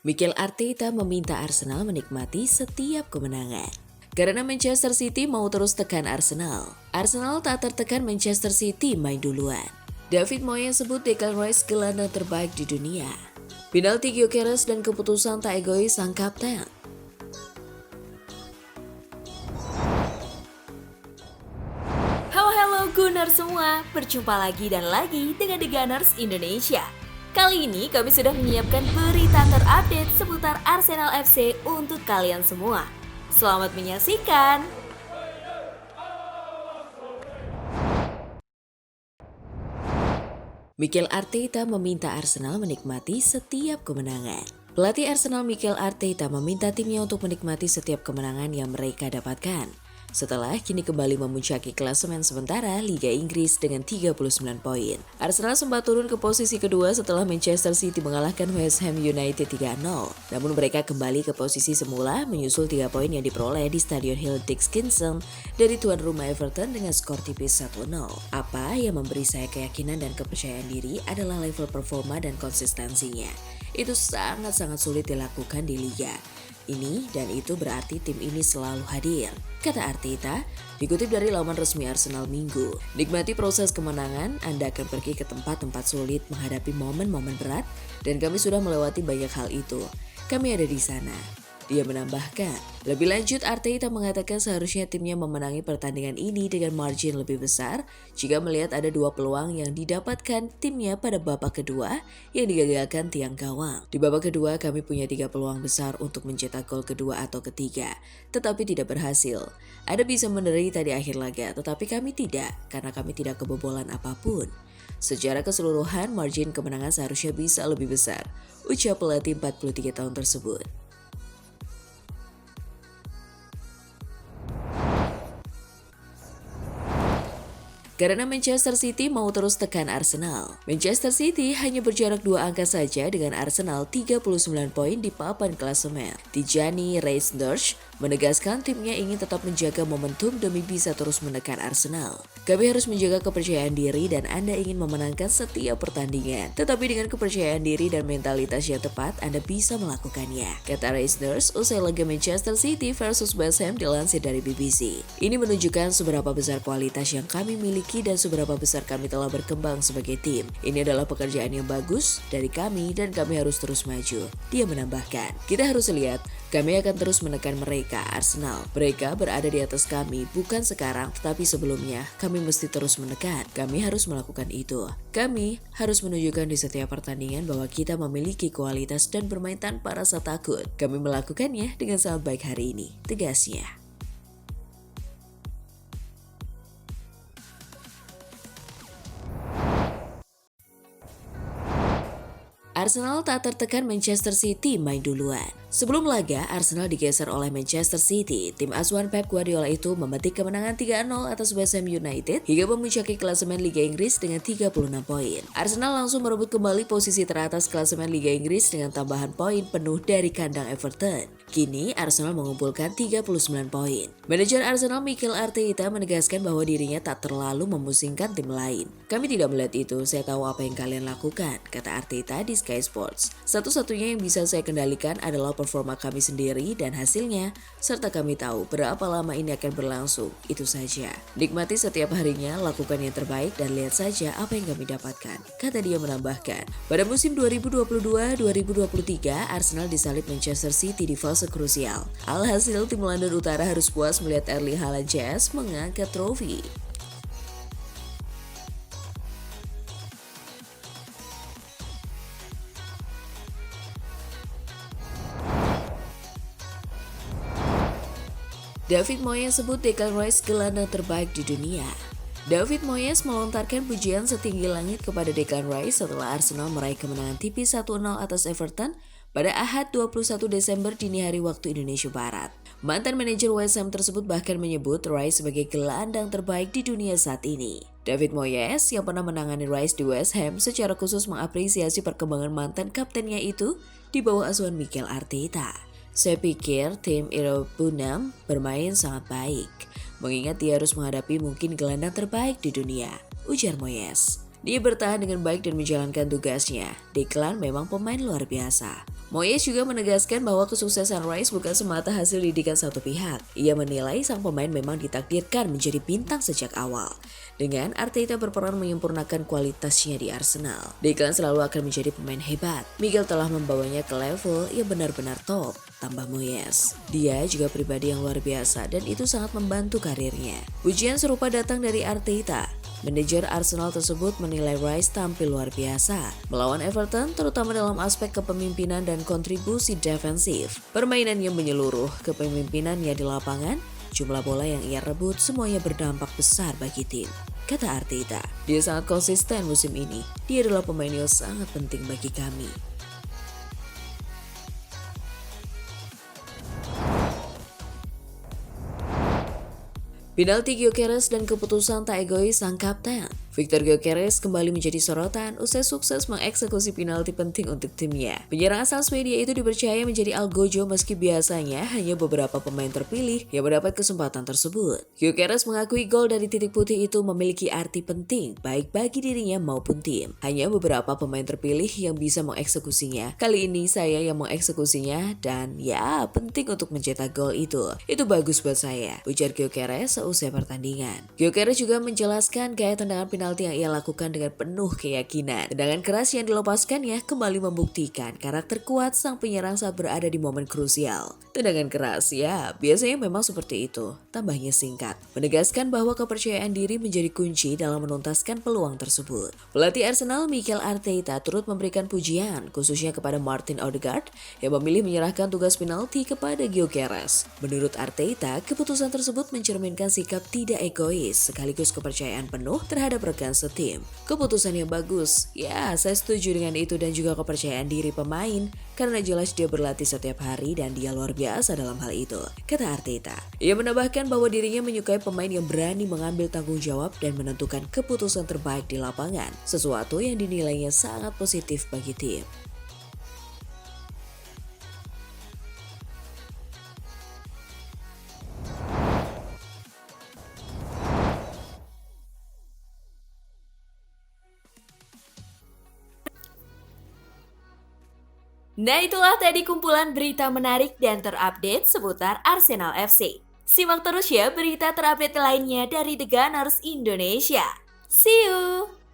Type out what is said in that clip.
Mikel Arteta meminta Arsenal menikmati setiap kemenangan. Karena Manchester City mau terus tekan Arsenal. Arsenal tak tertekan Manchester City main duluan. David Moyes sebut Declan Rice gelandang terbaik di dunia. Penalti Gyökeres dan keputusan tak egois sang kapten. Halo Gunners semua, berjumpa lagi dan lagi dengan The Gunners Indonesia. Kali ini kami sudah menyiapkan berita terupdate seputar Arsenal FC untuk kalian semua. Selamat menyaksikan! Mikel Arteta meminta Arsenal menikmati setiap kemenangan. Pelatih Arsenal Mikel Arteta meminta timnya untuk menikmati setiap kemenangan yang mereka dapatkan. Setelah kini kembali memuncaki klasemen sementara Liga Inggris dengan 39 poin. Arsenal sempat turun ke posisi kedua setelah Manchester City mengalahkan West Ham United 3-0. Namun mereka kembali ke posisi semula menyusul 3 poin yang diperoleh di Stadion Hill Dickinson dari tuan rumah Everton dengan skor tipis 1-0. Apa yang memberi saya keyakinan dan kepercayaan diri adalah level performa dan konsistensinya. Itu sangat-sangat sulit dilakukan di Liga. Ini dan itu berarti tim ini selalu hadir, kata Arteta, dikutip dari laman resmi Arsenal Minggu. Nikmati proses kemenangan, Anda akan pergi ke tempat-tempat sulit menghadapi momen-momen berat, dan kami sudah melewati banyak hal itu. Kami ada di sana. Dia menambahkan. Lebih lanjut, Arteta mengatakan seharusnya timnya memenangi pertandingan ini dengan margin lebih besar jika melihat ada 2 peluang yang didapatkan timnya pada babak kedua yang digagalkan tiang gawang. Di babak kedua kami punya 3 peluang besar untuk mencetak gol kedua atau ketiga, tetapi tidak berhasil. Ada bisa menderita di akhir laga, tetapi kami tidak, karena kami tidak kebobolan apapun. Secara keseluruhan, margin kemenangan seharusnya bisa lebih besar, ucap pelatih 43 tahun tersebut. Karena Manchester City mau terus tekan Arsenal. Manchester City hanya berjarak 2 angka saja dengan Arsenal 39 poin di papan klasemen. Tijani Reijnders menegaskan timnya ingin tetap menjaga momentum demi bisa terus menekan Arsenal. Kami harus menjaga kepercayaan diri dan Anda ingin memenangkan setiap pertandingan. Tetapi dengan kepercayaan diri dan mentalitas yang tepat, Anda bisa melakukannya, kata Reijnders usai laga Manchester City versus West Ham dilansir dari BBC. Ini menunjukkan seberapa besar kualitas yang kami miliki dan seberapa besar kami telah berkembang sebagai tim. Ini adalah pekerjaan yang bagus dari kami dan kami harus terus maju. Dia menambahkan, kita harus lihat, kami akan terus menekan mereka, Arsenal. Mereka berada di atas kami, bukan sekarang tetapi sebelumnya. Kami mesti terus menekan. Kami harus melakukan itu. Kami harus menunjukkan di setiap pertandingan bahwa kita memiliki kualitas dan bermain tanpa rasa takut. Kami melakukannya dengan sangat baik hari ini, tegasnya. Arsenal tak tertekan Manchester City main duluan. Sebelum laga, Arsenal digeser oleh Manchester City. Tim asuhan Pep Guardiola itu memetik kemenangan 3-0 atas West Ham United hingga memuncaki klasemen Liga Inggris dengan 36 poin. Arsenal langsung merebut kembali posisi teratas klasemen Liga Inggris dengan tambahan poin penuh dari kandang Everton. Kini Arsenal mengumpulkan 39 poin. Manajer Arsenal Mikel Arteta menegaskan bahwa dirinya tak terlalu memusingkan tim lain. Kami tidak melihat itu, saya tahu apa yang kalian lakukan, kata Arteta di Sky Sports. Satu-satunya yang bisa saya kendalikan adalah performa kami sendiri dan hasilnya, serta kami tahu berapa lama ini akan berlangsung, itu saja. Nikmati setiap harinya, lakukan yang terbaik dan lihat saja apa yang kami dapatkan, kata dia menambahkan. Pada musim 2022-2023, Arsenal disalip Manchester City di fase krusial. Alhasil tim London Utara harus puas melihat Erling Haaland Jazz mengangkat trofi. David Moyes sebut Declan Rice gelandang terbaik di dunia. David Moyes melontarkan pujian setinggi langit kepada Declan Rice setelah Arsenal meraih kemenangan tipis 1-0 atas Everton pada Ahad 21 Desember dini hari waktu Indonesia Barat. Mantan manajer West Ham tersebut bahkan menyebut Rice sebagai gelandang terbaik di dunia saat ini. David Moyes yang pernah menangani Rice di West Ham secara khusus mengapresiasi perkembangan mantan kaptennya itu di bawah asuhan Mikel Arteta. Saya pikir tim Irobunam bermain sangat baik, mengingat dia harus menghadapi mungkin gelandang terbaik di dunia, ujar Moyes. Dia bertahan dengan baik dan menjalankan tugasnya. Declan memang pemain luar biasa. Moyes juga menegaskan bahwa kesuksesan Rice bukan semata hasil didikan satu pihak. Ia menilai sang pemain memang ditakdirkan menjadi bintang sejak awal. Dengan Arteta berperan menyempurnakan kualitasnya di Arsenal, Declan selalu akan menjadi pemain hebat. Miguel telah membawanya ke level yang benar-benar top, tambah Moyes. Dia juga pribadi yang luar biasa dan itu sangat membantu karirnya. Pujian serupa datang dari Arteta. Manajer Arsenal tersebut menilai Rice tampil luar biasa melawan Everton, terutama dalam aspek kepemimpinan dan kontribusi defensif. Permainannya menyeluruh, kepemimpinannya di lapangan, jumlah bola yang ia rebut semuanya berdampak besar bagi tim. Kata Arteta, dia sangat konsisten musim ini. Dia adalah pemain yang sangat penting bagi kami. Penalti Gyökeres dan keputusan tak egois sang kapten. Victor Gyökeres kembali menjadi sorotan usai sukses mengeksekusi penalti penting untuk timnya. Penyerang asal Swedia itu dipercaya menjadi algojo meski biasanya hanya beberapa pemain terpilih yang mendapat kesempatan tersebut. Gyökeres mengakui gol dari titik putih itu memiliki arti penting baik bagi dirinya maupun tim. Hanya beberapa pemain terpilih yang bisa mengeksekusinya. Kali ini saya yang mengeksekusinya dan ya penting untuk mencetak gol itu. Itu bagus buat saya, ujar Gyökeres seusai pertandingan. Gyökeres juga menjelaskan gaya tendangan penalti yang ia lakukan dengan penuh keyakinan. Tendangan keras yang dilepaskannya kembali membuktikan karakter kuat sang penyerang saat berada di momen krusial. Tendangan keras, ya biasanya memang seperti itu, tambahnya singkat. Menegaskan bahwa kepercayaan diri menjadi kunci dalam menuntaskan peluang tersebut. Pelatih Arsenal Mikel Arteta turut memberikan pujian, khususnya kepada Martin Odegaard yang memilih menyerahkan tugas penalti kepada Gyökeres. Menurut Arteta, keputusan tersebut mencerminkan sikap tidak egois sekaligus kepercayaan penuh terhadap rekan setim. Keputusan yang bagus. Ya, saya setuju dengan itu dan juga kepercayaan diri pemain karena jelas dia berlatih setiap hari dan dia luar biasa dalam hal itu, kata Arteta. Ia menambahkan bahwa dirinya menyukai pemain yang berani mengambil tanggung jawab dan menentukan keputusan terbaik di lapangan, sesuatu yang dinilainya sangat positif bagi tim. Nah, itulah tadi kumpulan berita menarik dan terupdate seputar Arsenal FC. Simak terus ya berita terupdate lainnya dari The Gunners Indonesia. See you!